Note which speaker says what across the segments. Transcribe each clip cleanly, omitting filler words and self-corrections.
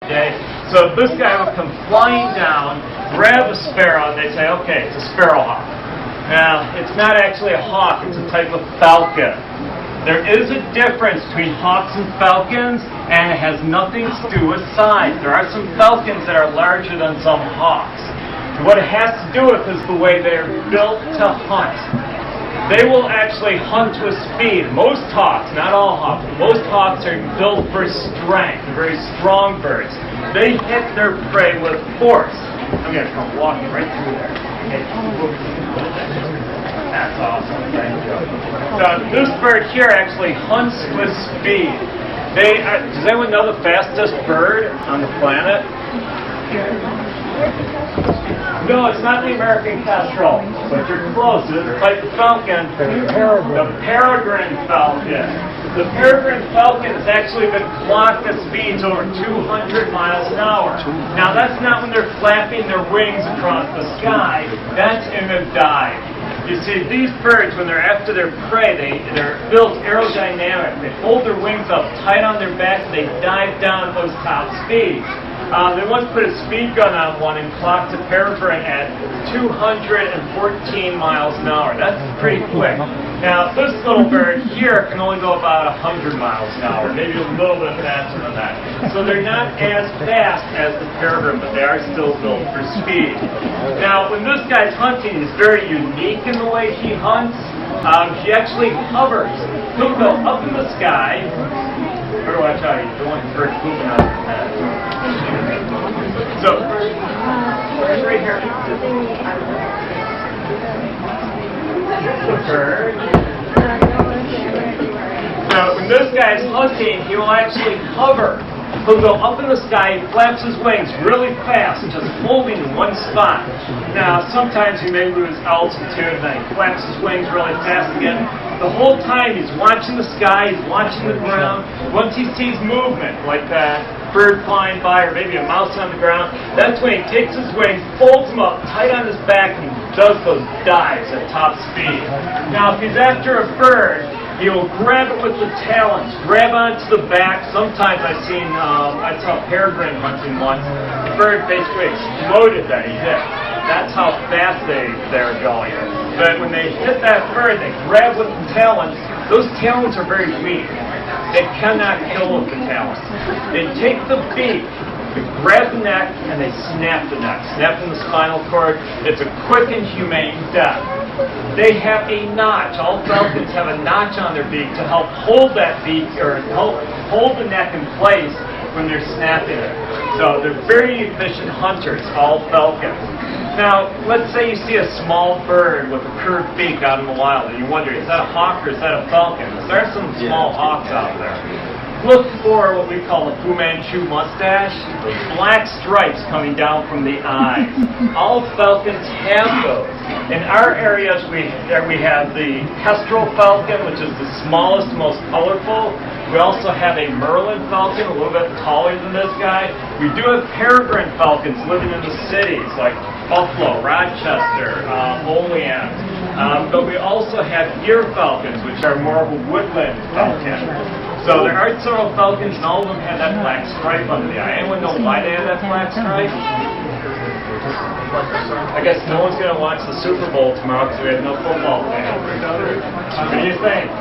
Speaker 1: Okay? So this guy would come flying down, grab a sparrow, and they'd say, okay, it's a sparrowhawk. Now, it's not actually a hawk, it's a type of falcon. There is a difference between hawks and falcons, and it has nothing to do with size. There are some falcons that are larger than some hawks. And what it has to do with is the way they're built to hunt. They will actually hunt with speed. Most hawks, not all hawks, but most hawks are built for strength. They're very strong birds. They hit their prey with force. I'm going to come walking right through there. Okay. That's awesome. Thank you. So this bird here actually hunts with speed. Does anyone know the fastest bird on the planet? No, it's not the American kestrel, but you're close. It's a type of falcon. The peregrine falcon. The peregrine falcon has actually been clocked at speeds over 200 miles an hour. Now, that's not when they're flapping their wings across the sky. That's in a dive. You see, these birds, when they're after their prey, they're built aerodynamic. They hold their wings up tight on their back, and they dive down at those top speeds. They once put a speed gun on one and clocked a peregrine at 214 miles an hour. That's pretty quick. Now, this little bird here can only go about 100 miles an hour, maybe a little bit faster than that. So they're not as fast as the peregrine, but they are still built for speed. Now, when this guy's hunting, he's very unique in the way he hunts. He actually hovers. He'll go up in the sky. Better watch out, you don't want the bird pooping out of your head. So, right here. The bird. So, when this guy's hunting, he will actually hover. He'll go up in the sky, he flaps his wings really fast, just holding in one spot. Now, sometimes he may lose altitude, then he flaps his wings really fast again. The whole time he's watching the sky, he's watching the ground. Once he sees movement, like that bird flying by or maybe a mouse on the ground, that's when he takes his wings, folds them up tight on his back, and does those dives at top speed. Now, if he's after a bird, he will grab it with the talons, grab onto the back. Sometimes I saw peregrine hunting once. The bird basically exploded that he hit. That's how fast they're going. But when they hit that bird, they grab with the talons. Those talons are very weak. They cannot kill with the talons. They take the beak, they grab the neck, and they snap the neck. Snap in the spinal cord. It's a quick and humane death. They have a notch. All falcons have a notch on their beak to help hold that beak or help hold the neck in place when they're snapping it. So they're very efficient hunters, all falcons. Now, let's say you see a small bird with a curved beak out in the wild, and you wonder, is that a hawk or is that a falcon? There are some small hawks out there. Look for what we call the Fu Manchu mustache, those black stripes coming down from the eyes. All falcons have those. In our areas, we have the kestrel falcon, which is the smallest, most colorful. We also have a Merlin falcon, a little bit taller than this guy. We do have peregrine falcons living in the cities, like Buffalo, Rochester, Olean. But we also have ear falcons, which are more of a woodland falcon. So there are several falcons, and all of them have that black stripe under the eye. Anyone know why they have that black stripe? I guess no one's going to watch the Super Bowl tomorrow because we have no football fans. What do you think?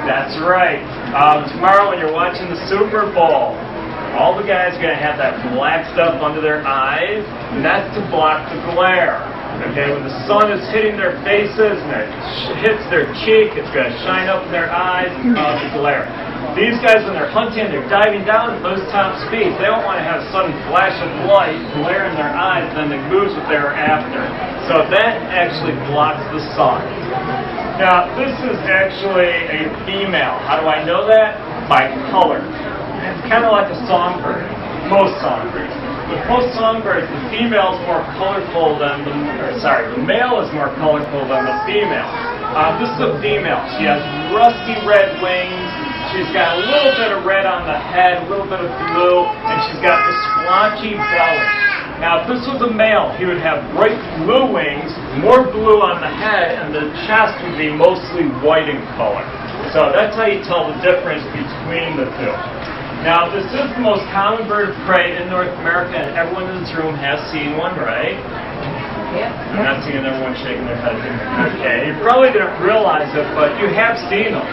Speaker 1: That's right. Tomorrow when you're watching the Super Bowl, all the guys are going to have that black stuff under their eyes, and that's to block the glare. Okay, when the sun is hitting their faces and it hits their cheek, it's going to shine up in their eyes and cause the glare. These guys, when they're hunting, they're diving down at those top speeds. They don't want to have a sudden flash of light glare in their eyes, and then they lose what they were after. So that actually blocks the sun. Now, this is actually a female. How do I know that? By color. It's kind of like a songbird. Most songbirds. With most songbirds, the female is more colorful than the male is more colorful than the female. This is a female. She has rusty red wings. She's got a little bit of red on the head, a little bit of blue, and she's got the splotchy belly. Now, if this was a male, he would have bright blue wings, more blue on the head, and the chest would be mostly white in color. So that's how you tell the difference between the two. Now, this is the most common bird of prey in North America, and everyone in this room has seen one, right?
Speaker 2: Yep.
Speaker 1: I'm not seeing everyone shaking their heads. Okay, you probably didn't realize it, but you have seen them.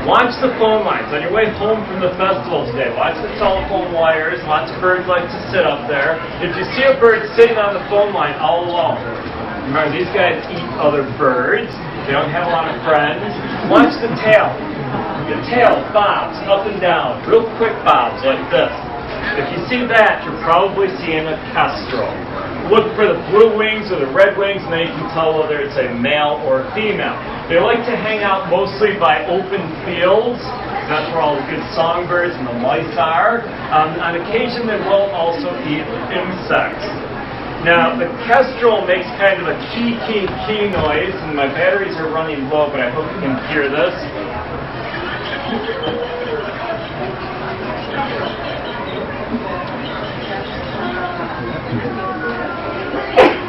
Speaker 1: Watch the phone lines on your way home from the festival today. Watch the telephone wires. Lots of birds like to sit up there. If you see a bird sitting on the phone line all alone, remember these guys eat other birds. They don't have a lot of friends. Watch the tail. The tail bobs up and down, real quick bobs like this. If you see that, you're probably seeing a kestrel. Look for the blue wings or the red wings, and then you can tell whether it's a male or a female. They like to hang out mostly by open fields. That's where all the good songbirds and the mice are. On occasion, they will also eat insects. Now, the kestrel makes kind of a key noise, and my batteries are running low, but I hope you can hear this.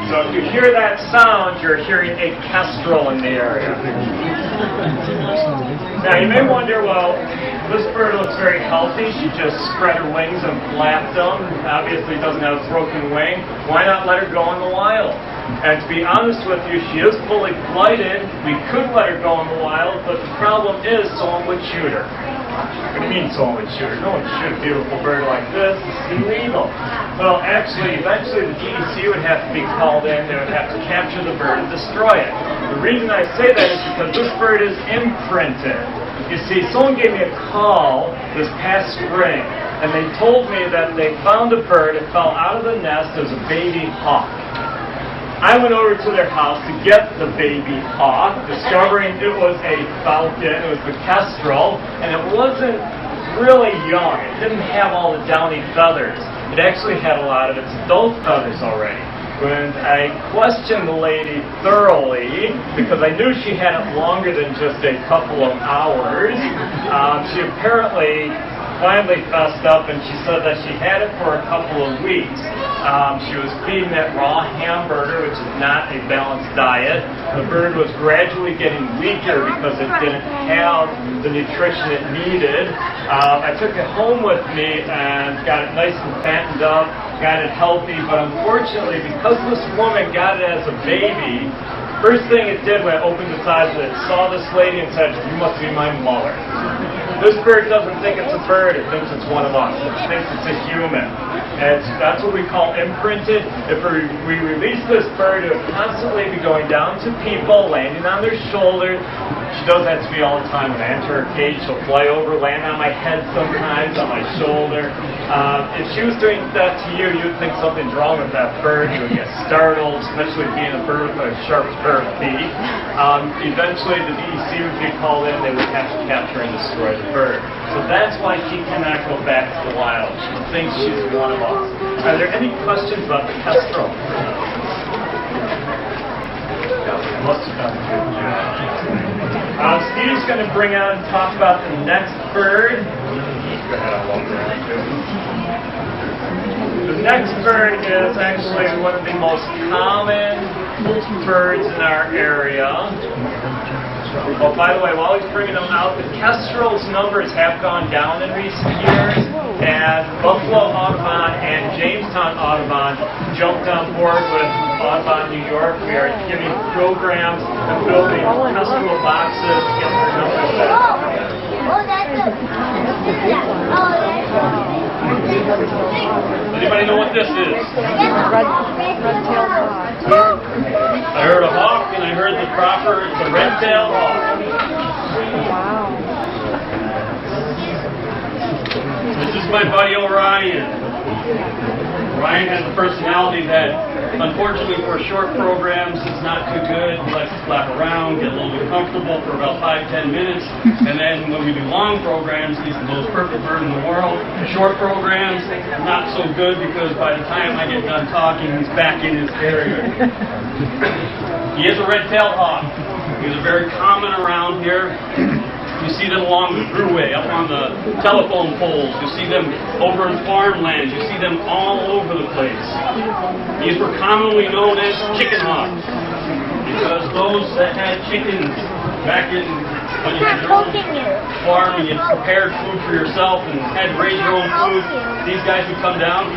Speaker 1: So if you hear that sound, you're hearing a kestrel in the area. Now you may wonder, well, this bird looks very healthy. She just spread her wings and flapped them. Obviously doesn't have a broken wing. Why not let her go in the wild? And to be honest with you, she is fully flighted. We could let her go in the wild, but the problem is someone would shoot her. What do you mean someone would shoot her? No one would shoot a beautiful bird like this. It's illegal. Well, actually, eventually the DEC would have to be called in. They would have to capture the bird and destroy it. The reason I say that is because this bird is imprinted. You see, someone gave me a call this past spring, and they told me that they found a bird. It fell out of the nest as a baby hawk. I went over to their house to get the baby hawk, discovering it was a falcon, it was the kestrel, and it wasn't really young. It didn't have all the downy feathers. It actually had a lot of its adult feathers already. When I questioned the lady thoroughly, because I knew she had it longer than just a couple of hours, she apparently finally fessed up, and she said that she had it for a couple of weeks. She was feeding it raw hamburger, which is not a balanced diet. The bird was gradually getting weaker because it didn't have the nutrition it needed. I took it home with me and got it nice and fattened up, got it healthy, but unfortunately, because this woman got it as a baby, first thing it did when it opened its eyes, it saw this lady and said, "You must be my mother." This bird doesn't think it's a bird, it thinks it's one of us. It thinks it's a human. And that's what we call imprinted. If we release this bird, it would constantly be going down to people, landing on their shoulders. She does that to me all the time. When I enter her cage, she'll fly over, land on my head sometimes, on my shoulder. If she was doing that to you, you'd think something's wrong with that bird. You would get startled, especially being a bird with a sharp pair of teeth. Eventually, the DEC would be called in. They would have to capture and destroy the bird. So that's why she cannot go back to the wild. She thinks she's one of us. Are there any questions about the kestrel? Must have done a good job. Steve's going to bring out and talk about the next bird. Go ahead, I'll walk around too. The next bird is actually one of the most common birds in our area. Oh, by the way, while he's bringing them out, the kestrel's numbers have gone down in recent years, and Buffalo Audubon and Jamestown Audubon jumped on board with Audubon New York. We are giving programs and building kestrel boxes to get their numbers back. Anybody know what this is?
Speaker 2: Red-tailed hawk.
Speaker 1: I heard a hawk, and I heard the proper, it's a red-tailed hawk.
Speaker 2: Wow.
Speaker 3: This is my buddy Orion. Ryan has a personality that, unfortunately for short programs, it's not too good. He likes to flap around, get a little bit comfortable for about 5-10 minutes, and then when we do long programs, he's the most perfect bird in the world. Short programs, not so good because by the time I get done talking, he's back in his area. He is a red-tailed hawk. These are very common around here. You see them along the thruway, up on the telephone poles. You see them over in farmlands. You see them all over the place. These were commonly known as chicken hawks because those that had chickens back in when you had your own farm and you prepared food for yourself and had to raise your own food, these guys would come down.